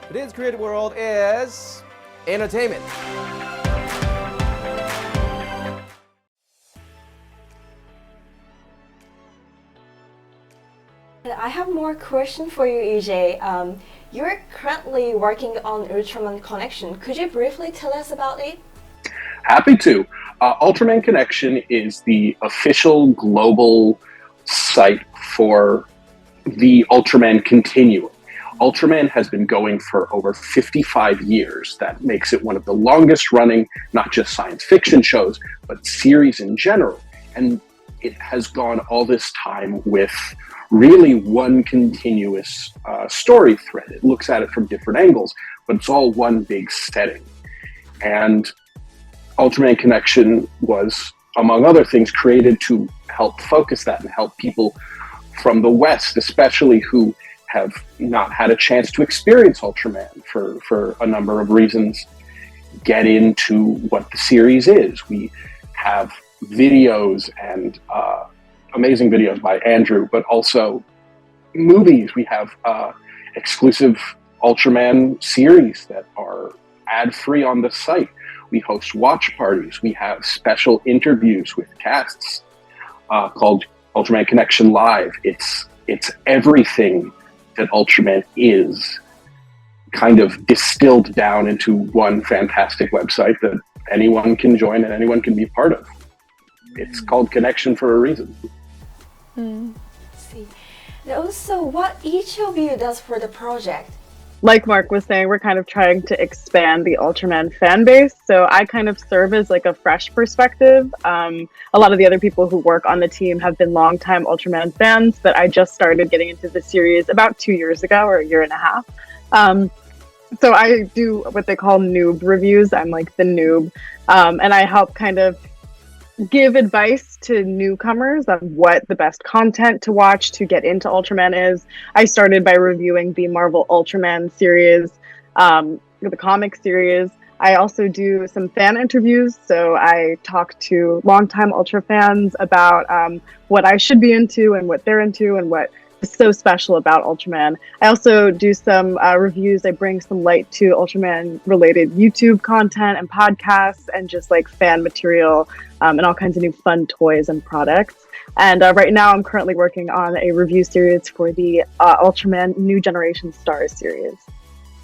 Today's creative world is entertainment. I have more question for you, EJ. You're currently working on Ultraman Connection. Could you briefly tell us about it? Happy to. Ultraman Connection is the official global site for the Ultraman continuum. Ultraman has been going for over 55 years. That makes it one of the longest running, not just science fiction shows, but series in general. And it has gone all this time with really one continuous story thread. It looks at it from different angles, but it's all one big setting. And Ultraman Connection was, among other things, created to help focus that and help people from the West, especially who have not had a chance to experience Ultraman for a number of reasons, get into what the series is. We have videos and amazing videos by Andrew, but also movies. We have exclusive Ultraman series that are ad-free on the site. We host watch parties. We have special interviews with casts called Ultraman Connection Live. It's everything that Ultraman is kind of distilled down into one fantastic website that anyone can join and anyone can be part of. It's called Connection for a reason. See. And also, what each of you does for the project? Like Mark was saying, we're kind of trying to expand the Ultraman fan base. So I kind of serve as like a fresh perspective. A lot of the other people who work on the team have been longtime Ultraman fans, but I just started getting into the series about 2 years ago, or a year and a half. So I do what they call noob reviews. I'm like the noob. And I help kind of give advice to newcomers on what the best content to watch to get into Ultraman is. I started by reviewing the Marvel Ultraman series, the comic series. I also do some fan interviews, so I talk to longtime Ultra fans about what I should be into and what they're into and what is so special about Ultraman. I also do some reviews. I bring some light to Ultraman related YouTube content and podcasts and just like fan material and all kinds of new fun toys and products. And right now I'm currently working on a review series for the Ultraman New Generation Stars series.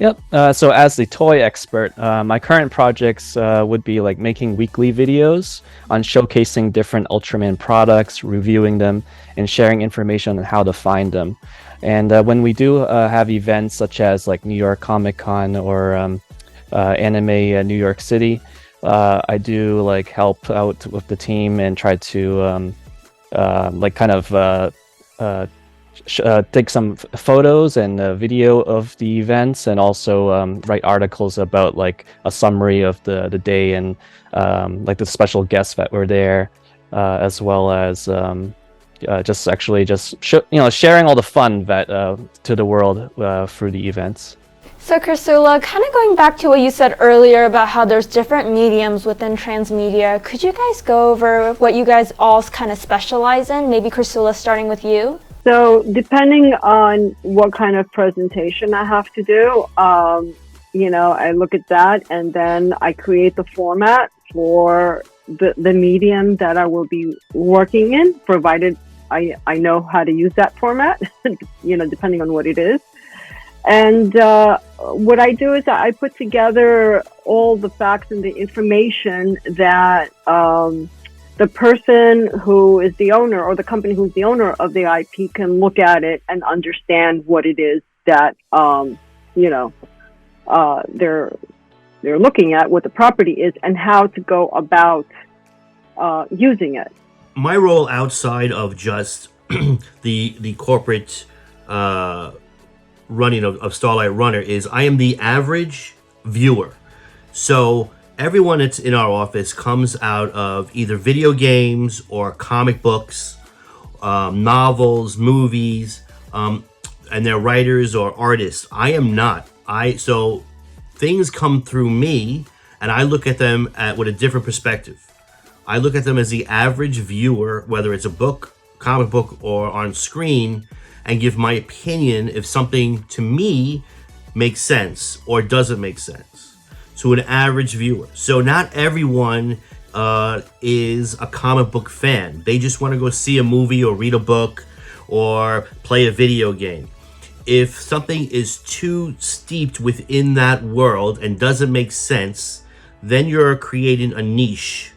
Yep. So as the toy expert, my current projects would be like making weekly videos on showcasing different Ultraman products, reviewing them, and sharing information on how to find them. And when we do have events such as like New York Comic Con or Anime New York City, I do like help out with the team and try to like kind of take some photos and video of the events, and also write articles about like a summary of the day and like the special guests that were there, as well as sharing all the fun that to the world through the events. So Ursula, kind of going back to what you said earlier about how there's different mediums within transmedia, could you guys go over what you guys all kind of specialize in? Maybe Ursula, starting with you. So depending on what kind of presentation I have to do, I look at that and then I create the format for the medium that I will be working in, provided I know how to use that format, depending on what it is. And what I do is that I put together all the facts and the information that the person who is the owner or the company who's the owner of the IP can look at it and understand what it is that they're looking at, what the property is, and how to go about using it. My role outside of just the corporate running of Starlight Runner is I am the average viewer. So everyone that's in our office comes out of either video games or comic books, novels, movies, and they're writers or artists. I am not. So things come through me, and I look at them with a different perspective. I look at them as the average viewer, whether it's a book, comic book, or on screen, and give my opinion if something to me makes sense or doesn't make sense to an average viewer. So not everyone is a comic book fan. They just want to go see a movie or read a book or play a video game. If something is too steeped within that world and doesn't make sense, then you're creating a niche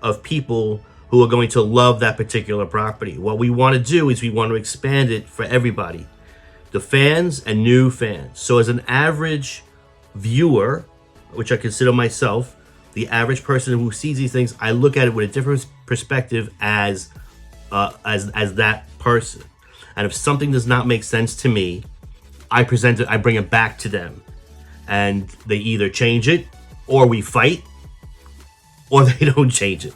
of people who are going to love that particular property. What we want to do is we want to expand it for everybody, the fans and new fans. So as an average viewer, which I consider myself, the average person who sees these things, I look at it with a different perspective as that person. And if something does not make sense to me, I present it, I bring it back to them, and they either change it, or we fight, or they don't change it.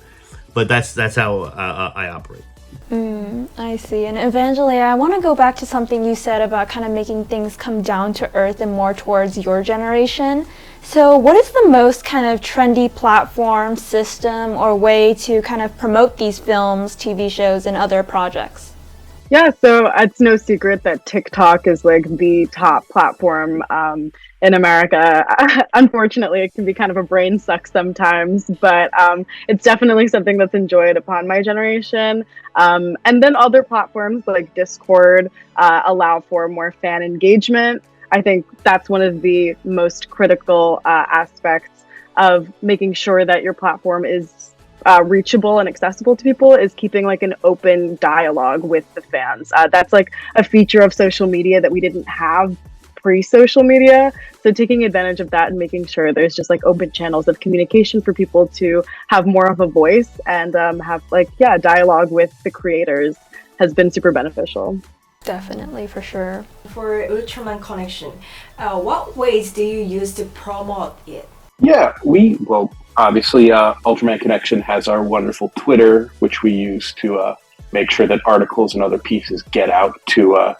But that's how I operate. I see. And Evangeline, I want to go back to something you said about kind of making things come down to earth and more towards your generation. So what is the most kind of trendy platform, system, or way to kind of promote these films, TV shows, and other projects? Yeah, so it's no secret that TikTok is like the top platform in America. Unfortunately, it can be kind of a brain suck sometimes, but it's definitely something that's enjoyed upon my generation. And then other platforms like Discord allow for more fan engagement. I think that's one of the most critical aspects of making sure that your platform is reachable and accessible to people, is keeping like an open dialogue with the fans. That's like a feature of social media that we didn't have pre-social media. So taking advantage of that and making sure there's just like open channels of communication for people to have more of a voice and have like, dialogue with the creators has been super beneficial. Definitely, for sure. For Ultraman Connection, what ways do you use to promote it? Yeah, obviously, Ultraman Connection has our wonderful Twitter, which we use to make sure that articles and other pieces get out to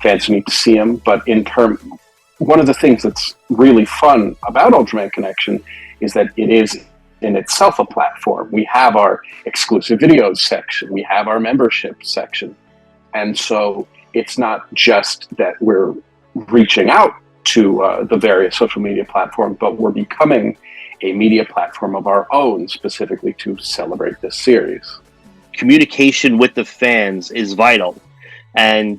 fans who need to see them. But one of the things that's really fun about Ultraman Connection is that it is in itself a platform. We have our exclusive videos section, we have our membership section, and so it's not just that we're reaching out to the various social media platforms, but we're becoming a media platform of our own specifically to celebrate this series. Communication with the fans is vital, and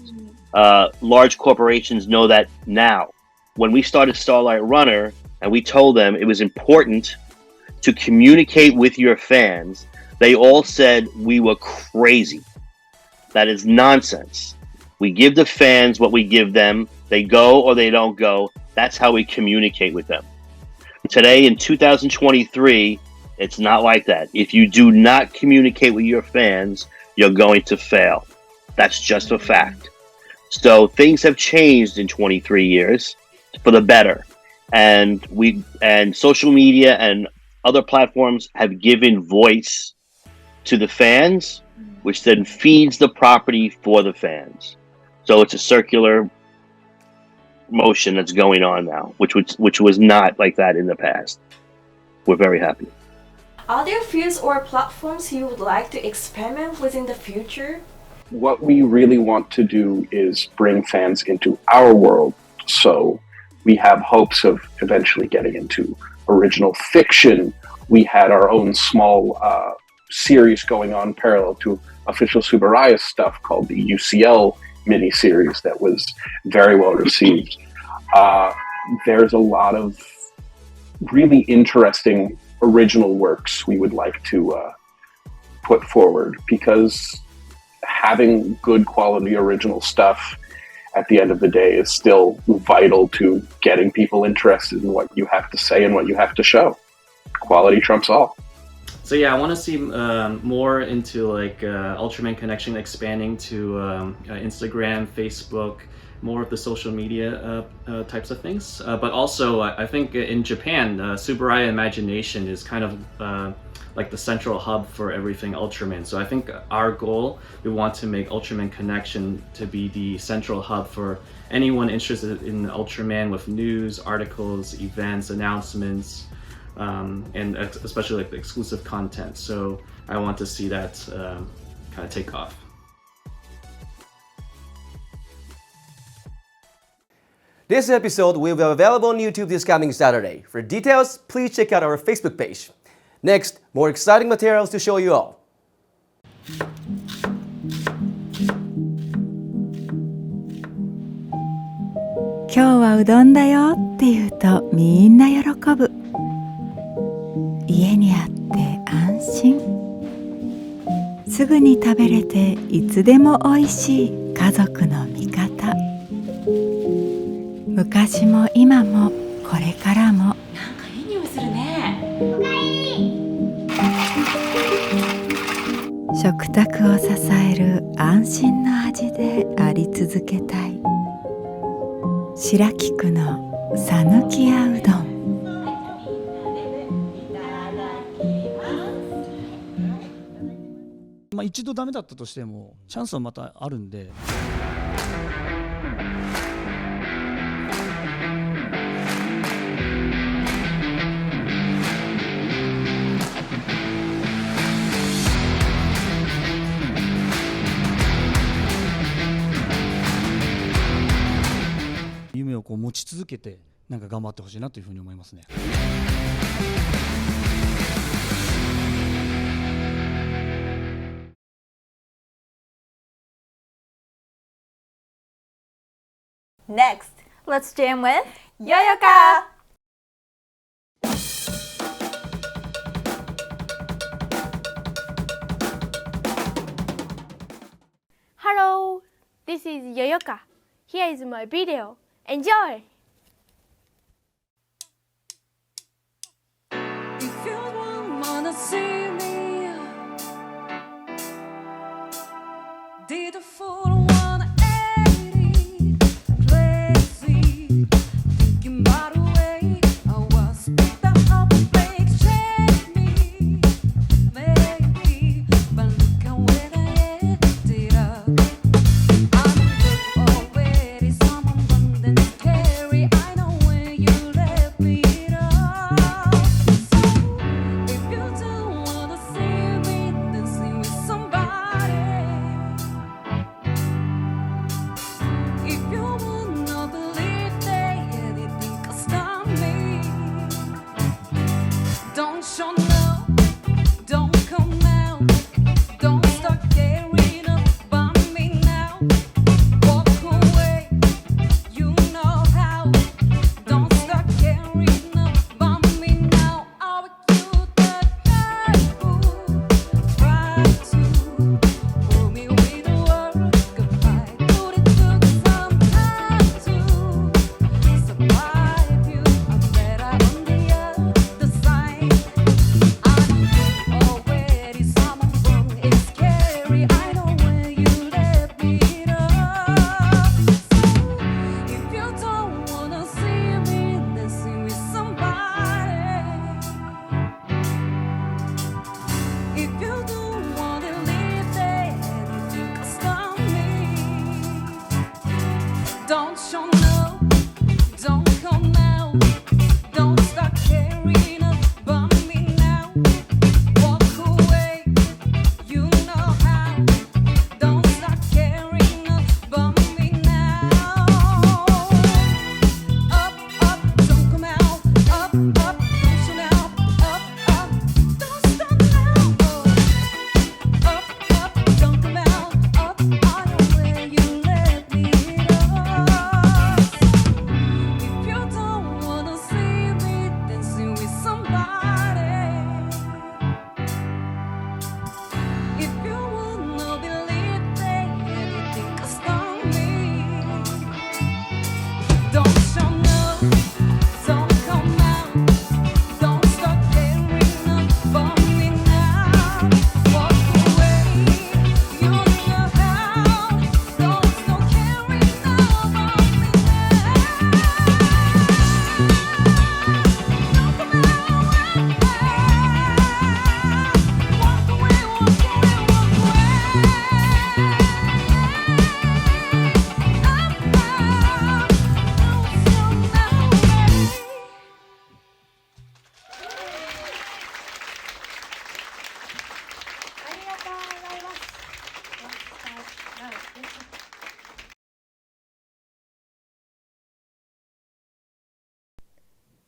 large corporations know that now. When we started Starlight Runner and we told them it was important to communicate with your fans, they all said we were crazy. That is nonsense. We give the fans what we give them. They go or they don't go. That's how we communicate with them. Today in 2023, it's not like that. If you do not communicate with your fans, you're going to fail. That's just a fact. So things have changed in 23 years for the better. And social media and other platforms have given voice to the fans, which then feeds the property for the fans. So it's a circular motion that's going on now, which was not like that in the past. We're very happy. Are there fields or platforms you would like to experiment with in the future? What we really want to do is bring fans into our world. So we have hopes of eventually getting into original fiction. We had our own small series going on parallel to official Subaraya's stuff called the UCL miniseries that was very well received. There's a lot of really interesting original works we would like to put forward, because having good quality original stuff at the end of the day is still vital to getting people interested in what you have to say and what you have to show. Quality trumps all. So yeah, I want to see more into like Ultraman Connection expanding to Instagram, Facebook, more of the social media types of things. But also, I think in Japan, Subaraya Imagination is kind of like the central hub for everything Ultraman. So I think our goal, we want to make Ultraman Connection to be the central hub for anyone interested in Ultraman, with news, articles, events, announcements, and especially like the exclusive content. So I want to see that kind of take off. This episode will be available on YouTube this coming Saturday. For details, please check out our Facebook page. Next, more exciting materials to show you all. 今日はうどんだよって言うとみんな喜ぶ。家にあって安心。すぐに食べれていつでもおいしい家族の味方。昔も今もこれからも。なんかいい匂いするね。おかえり。食卓を支える安心の味であり続けたい。白菊のさぬきやうどん。一度ダメだったとしてもチャンスはまたあるんで。夢を持ち続けてなんか頑張ってほしいなというふうに思いますね。Next, let's jam with Yoyoka! Hello, this is Yoyoka. Here is my video. Enjoy! If you don't wanna see me, did the fool wanna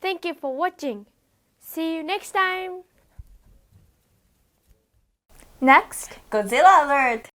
Thank you for watching. See you next time. Next, Godzilla alert!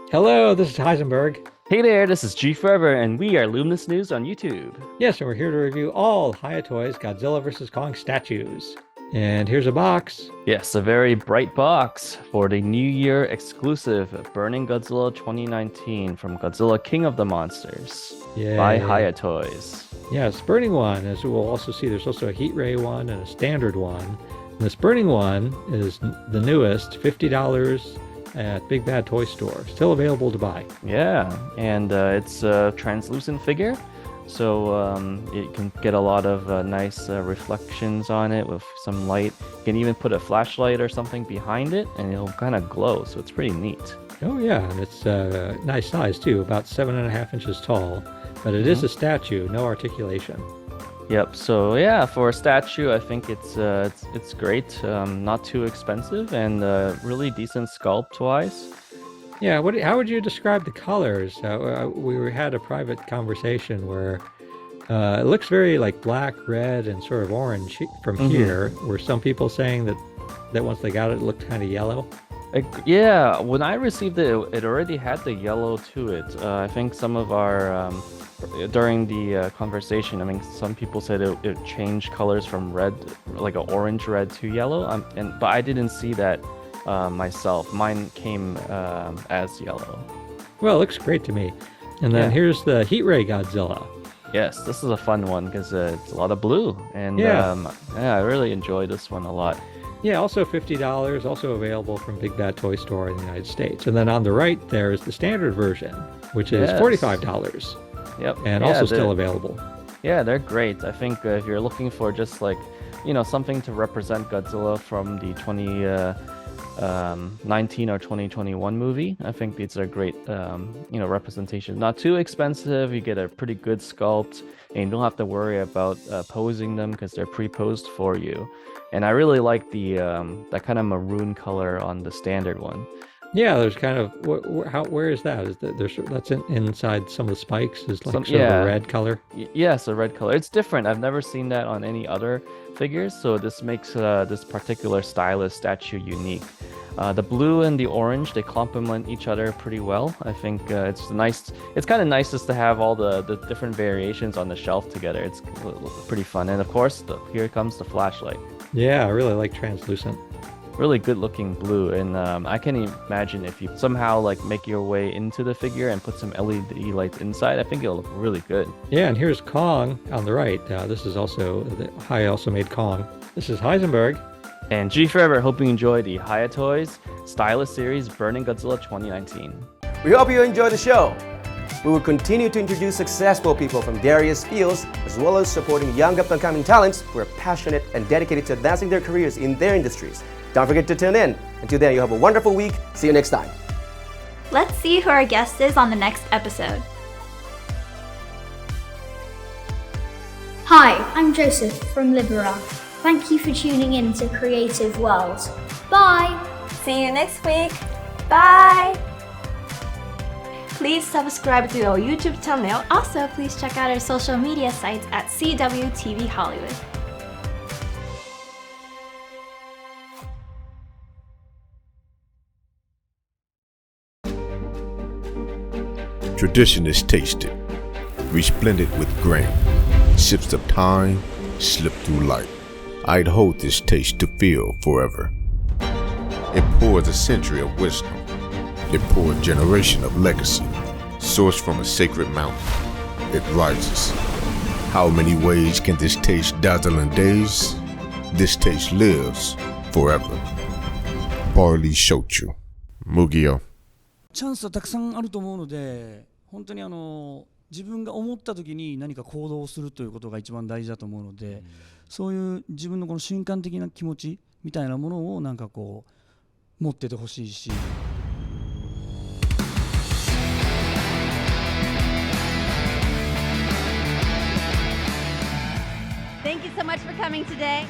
Hello, this is Heisenberg. Hey there, this is G Forever, and we are Luminous News on YouTube. Yes, and we're here to review all Hayatoy's Godzilla vs. Kong statues. And here's a box. Yes, a very bright box for the New Year exclusive Burning Godzilla 2019 from Godzilla King of the Monsters by Hayatoys. Yes, burning one, as we'll also see, there's also a heat ray one and a standard one. And this burning one is the newest, $50 at Big Bad Toy Store. Still available to buy. Yeah, and it's a translucent figure, so you can get a lot of nice reflections on it with some light. You can even put a flashlight or something behind it, and it'll kind of glow, so it's pretty neat. Oh yeah, and it's a nice size too, about 7.5 inches tall. But it is a statue, no articulation. Yep. So yeah, for a statue, I think it's great. Not too expensive and really decent sculpt-wise. Yeah. How would you describe the colors? We had a private conversation where it looks very like black, red, and sort of orange from here. Were some people saying that once they got it, it looked kind of yellow? Yeah. When I received it, it already had the yellow to it. I think some of our during the conversation, I mean, some people said it changed colors from red, like an orange red, to yellow. But I didn't see that myself. Mine came as yellow. Well, it looks great to me. And then here's the Heat Ray Godzilla. Yes, this is a fun one because it's a lot of blue, and I really enjoy this one a lot. Yeah, also $50, also available from Big Bad Toy Store in the United States. And then on the right there is the standard version, which is $45. Yep. And also still available. Yeah, they're great. I think if you're looking for just like, something to represent Godzilla from the 2019 or 2021 movie, I think these are great, representation. Not too expensive. You get a pretty good sculpt, and you don't have to worry about posing them because they're pre-posed for you. And I really like the that kind of maroon color on the standard one. Yeah, there's kind of where is that? That's inside some of the spikes. Is like sort of a red color. Yes, a red color. It's different. I've never seen that on any other figures, so this makes this particular stylus statue unique. The blue and the orange, they complement each other pretty well. I think it's nice. It's kind of nice just to have all the different variations on the shelf together. It's pretty fun. And of course, here comes the flashlight. Yeah, I really like translucent. Really good looking blue, and I can imagine if you somehow like make your way into the figure and put some LED lights inside, I think it'll look really good. Yeah, and here's Kong on the right. This is also, also made Kong. This is Heisenberg. And G Forever, hope you enjoy the Hayatoys Stylus Series Burning Godzilla 2019. We hope you enjoy the show. We will continue to introduce successful people from various fields, as well as supporting young up-and-coming talents who are passionate and dedicated to advancing their careers in their industries. Don't forget to tune in. Until then, you have a wonderful week. See you next time. Let's see who our guest is on the next episode. Hi, I'm Joseph from Libera. Thank you for tuning in to Creative World. Bye! See you next week. Bye! Please subscribe to our YouTube channel. Also, please check out our social media sites at CWTV Hollywood. Tradition is tasted, resplendent with grain, sips of time, slip through light. I'd hold this taste to feel forever. It pours a century of wisdom. It pours a generation of legacy, sourced from a sacred mountain. It rises. How many ways can this taste dazzle in days? This taste lives forever. Barley Shochu. Mugio. チャンスはたくさんあると思うので、本当に自分が思った時に何か行動をするということが一番大事だと思うので、そういう自分のこの瞬間的な気持ちみたいなものをなんかこう持っててほしいし。Thank you so much for coming today.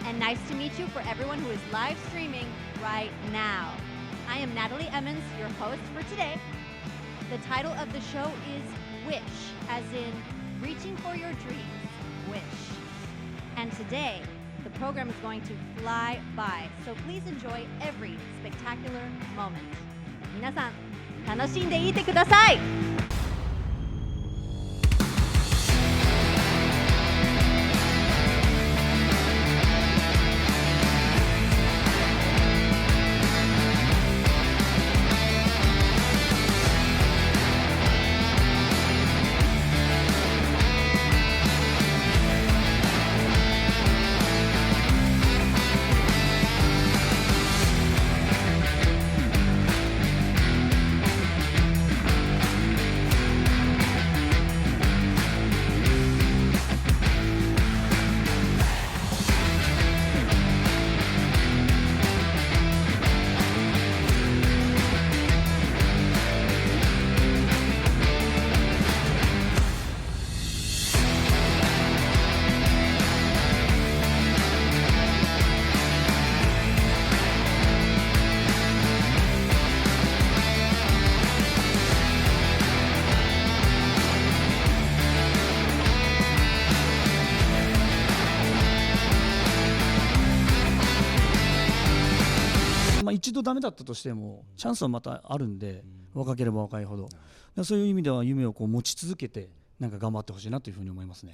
And nice to meet you for everyone who is live streaming right now. I am Natalie Emmons, your host for today. The title of the show is Wish, as in reaching for your dreams. Wish. And today, the program is going to fly by, so please enjoy every spectacular moment. 皆さん、楽しんでいってください。一度ダメだったとしてもチャンスはまたあるんで、若ければ若いほど、そういう意味では夢をこう持ち続けてなんか頑張ってほしいなというふうに思いますね。